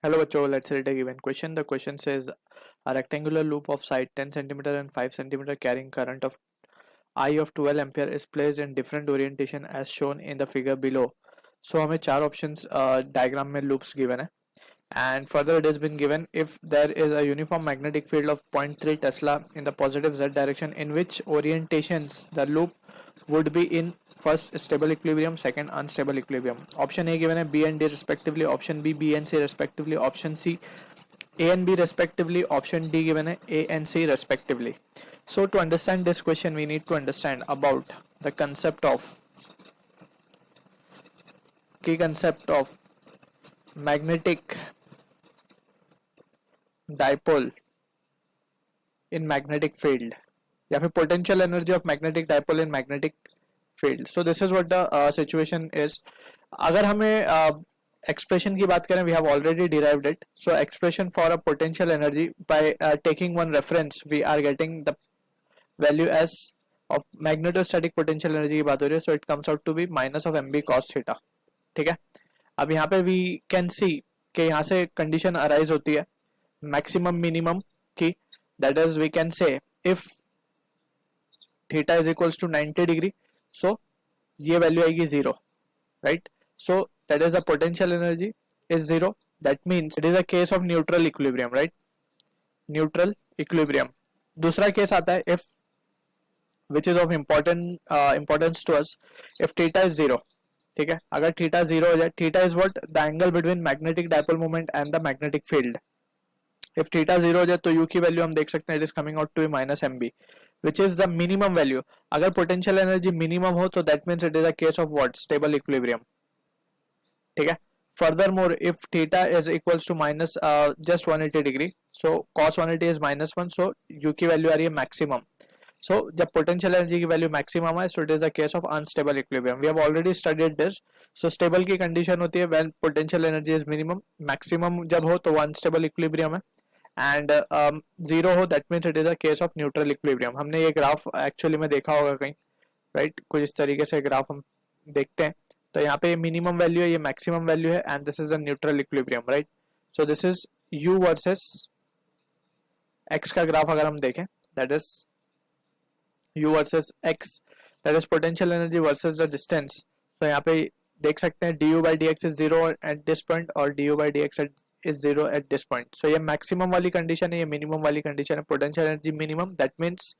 Hello बच्चों, let's read a given question. The question says a rectangular loop of side 10 centimeter and 5 centimeter carrying current of I of 12 ampere is placed in different orientation as shown in the figure below. So हमें चार options diagram में loops given है and further it has been given if there is a uniform magnetic field of 0.3 Tesla in the positive z direction, in which orientations the loop would be in first stable equilibrium, second unstable equilibrium. Option A given है B and D respectively, option B and C respectively, option C A and B respectively, option D given है A and C respectively. So to understand this question we need to understand about the concept of key concept of magnetic dipole in magnetic field या फिर potential energy of magnetic dipole in magnetic field. So this is what the situation is. अगर हमें expression की बात करें, we have already derived it. So expression for a potential energy by taking one reference, we are getting the value as of magnetostatic potential energy की बात हो रही है. So it comes out to be minus of mb cos theta. ठीक है. अब यहाँ पे we can see कि यहाँ से condition arise होती है maximum minimum की, that is we can say if theta is equals to 90 degree, so ये वैल्यू आएगी zero, right. So that is the potential energy is zero. That means it is a case of neutral equilibrium, right. Neutral equilibrium. दूसरा case आता है if which is of importance to us, if theta is zero. ठीक है, अगर theta zero हो जाए, theta is what the angle between magnetic dipole moment and the magnetic field. If theta zero हो जाए तो यू की वैल्यू हम देख सकते हैं, it is coming out to minus M B, which is the minimum value. अगर potential energy minimum हो तो that means it is a case of what stable equilibrium. ठीक है. Further more if theta is equals to minus just 180 degree, so cos 180 is minus one, so U की value आ रही है maximum. So जब potential energy की value maximum है, so it is a case of unstable equilibrium. We have already studied this. So stable की condition होती है when potential energy is minimum, maximum जब हो तो वो अनस्टेबल इक्विलिब्रियम है, एंड जीरो हो that means it is a case of neutral equilibrium. हमने ये ग्राफ एक्चुअली में देखा होगा कहीं, राइट. कुछ इस तरीके से ग्राफ हम देखते हैं. तो यहाँ पे मिनिमम वैल्यू है, ये मैक्सिमम वैल्यू है, and this is a neutral equilibrium, right. So this is u versus x का ग्राफ अगर हम देखें, that is u versus x, that is potential energy versus the distance. तो यहाँ पे देख सकते हैं du by dx is zero at this point और du by dx is zero at this point. So ये मैक्सिमम वाली कंडीशन है, ये मिनिमम वाली कंडीशन है. Potential energy minimum, that means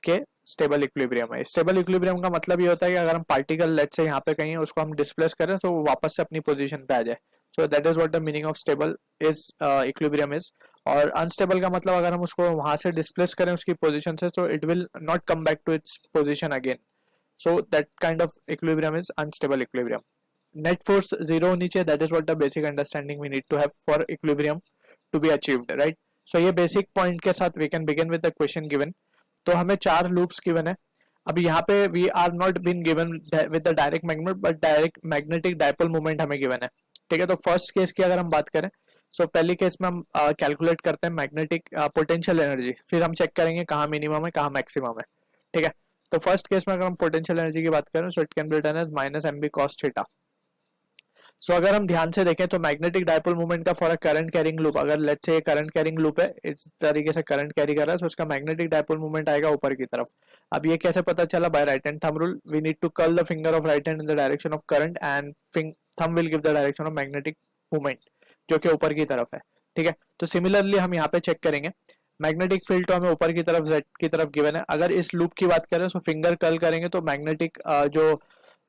के स्टेबल इक्विलिब्रियम है. स्टेबल इक्विलिब्रियम का मतलब ये होता है कि अगर हम पार्टिकल लेट से यहाँ पे कहीं उसको हम डिस्प्लेस करें तो वो वापस से अपनी पोजीशन पे आ जाए. सो that is what the meaning of stable is equilibrium is. और अनस्टेबल का मतलब अगर हम उसको वहां से डिस्प्लेस करें उसकी पोजीशन से, तो it will not come back to its position again. So that kind of equilibrium is unstable equilibrium. Net force zero होनी चाहिए, that is what the basic understanding we need to have for equilibrium to be achieved, right. So ये basic point के साथ we can begin with the question given. तो हमें चार loops given है. अब यहाँ पे we are not been given with the direct magnet, but direct magnetic dipole moment हमें गिवन है. ठीक है. तो फर्स्ट केस की अगर हम बात करें, सो पहली केस में हम कैलकुलेट करते हैं मैग्नेटिक पोटेंशियल एनर्जी, फिर हम चेक करेंगे कहाँ मिनिमम है कहाँ मैक्सिमम है. ठीक है. तो फर्स्ट केस में अगर हम पोटेंशियल एनर्जी की बात करें, so it can be written as minus M B cos theta. So अगर हम ध्यान से देखें तो मैग्नेटिक डाइपोल मूवमेंट का for a current carrying loop, अगर लेट्स से ये करंट कैरिंग लूप है, इस तरीके से करंट कैरी कर रहा है, तो उसका मैग्नेटिक डाइपोल मूवमेंट आएगा ऊपर की तरफ. अब ये कैसे पता चला? By right hand thumb rule. We need to curl the finger of right hand in the direction of current and thumb will give the direction of magnetic movement जो कि ऊपर की तरफ है. ठीक है. तो सिमिलरली हम यहाँ पे चेक करेंगे मैग्नेटिक फील्ड, तो हमें ऊपर की तरफ z की तरफ गिवन है. अगर इस लूप की बात करें तो फिंगर कर्ल करेंगे तो मैग्नेटिक जो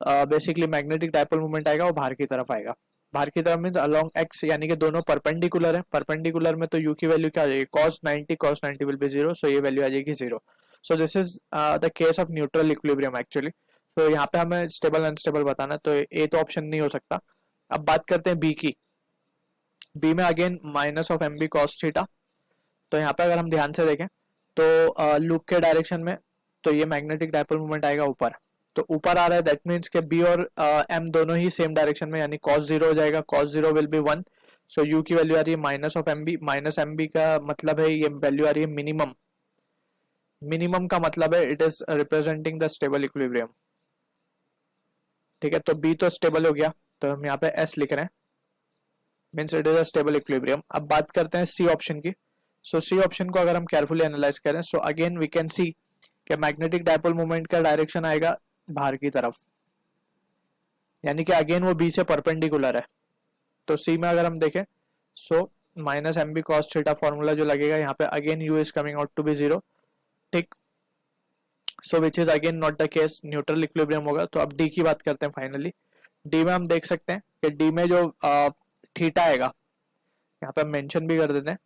बेसिकली मैग्नेटिक डाइपोल मूवमेंट आएगा वो बाहर की तरफ आएगा. बाहर की तरफ मींस अलोंग एक्स, यानी कि दोनों परपेंडिकुलर है. परपेंडिकुलर में तो यू की वैल्यू क्या आ जाएगी? cos 90 विल बी जीरो, सो ये वैल्यू आ जाएगी zero. So this is the case of neutral equilibrium actually. तो यहाँ पे हमें स्टेबल अनस्टेबल बताना, तो ए तो ऑप्शन नहीं हो सकता. अब बात करते हैं बी की. बी में again minus of M B cos theta. तो यहाँ पे अगर हम ध्यान से देखें तो लूप के डायरेक्शन में तो ये मैग्नेटिक डाइपोल मूवमेंट आएगा ऊपर, तो ऊपर आ रहा है, दैट मीन्स के बी और एम दोनों ही सेम डायरेक्शन में, यानी कॉस जीरो हो जाएगा. Cos zero will be one. So U की वैल्यू आ रही है minus of M B. Minus M B का मतलब है ये वैल्यू आ रही है मिनिमम. मिनिमम का मतलब है it is representing the stable equilibrium. ठीक है. तो बी तो स्टेबल हो गया, तो हम यहाँ पे एस लिख रहे हैं. Means it is a stable equilibrium. अब बात करते हैं सी ऑप्शन की। सो सी ऑप्शन को अगर हम केयरफुली एनालाइज करें, so again we can see कि मैग्नेटिक डायपोल मोमेंट का डायरेक्शन आएगा बाहर की तरफ, यानी कि अगेन वो बी से परपेंडिकुलर है। तो सी में अगर हम देखें, so minus M B cos theta formula जो लगेगा यहाँ पे, again U is coming out to be zero, ठीक। So which is again not the case, neutral equilibrium होगा। तो अब डी की बात करते हैं फाइनली। डी में हम देख सकते हैं कि डी में जो थीटा आएगा, यहाँ पे हम मेंशन भी कर देते हैं,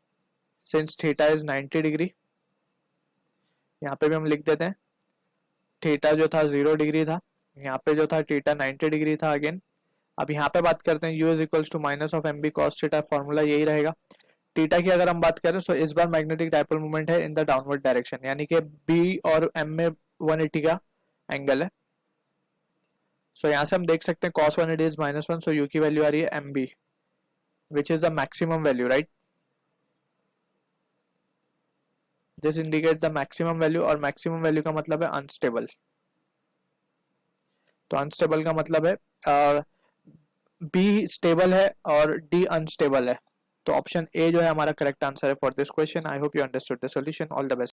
सिंस थीटा इज 90 डिग्री, यहाँ पे भी हम लिख देते हैं थीटा जो था 0 डिग्री था, यहाँ पे जो था थीटा 90 डिग्री था अगेन। अब यहाँ पे बात करते हैं u is equals to minus of M B cos theta, formula यही रहेगा। थीटा की अगर हम बात करें, सो इस बार मैग्नेटिक डायपोल मूवमेंट है इन द डाउनवर्ड डायरेक्शन, यानी कि बी और एम में 180 का एंगल है। सो यहाँ से हम देख सकते हैं cos 180 इज -1, सो u की वैल्यू आ रही है M B, which is the maximum value, right. This indicate the maximum value, और मैक्सिमम वैल्यू का मतलब है अनस्टेबल। तो अनस्टेबल का मतलब है बी स्टेबल है और डी अनस्टेबल है। तो ऑप्शन ए जो है हमारा करेक्ट आंसर है for this question. I hope you understood the solution. All the best.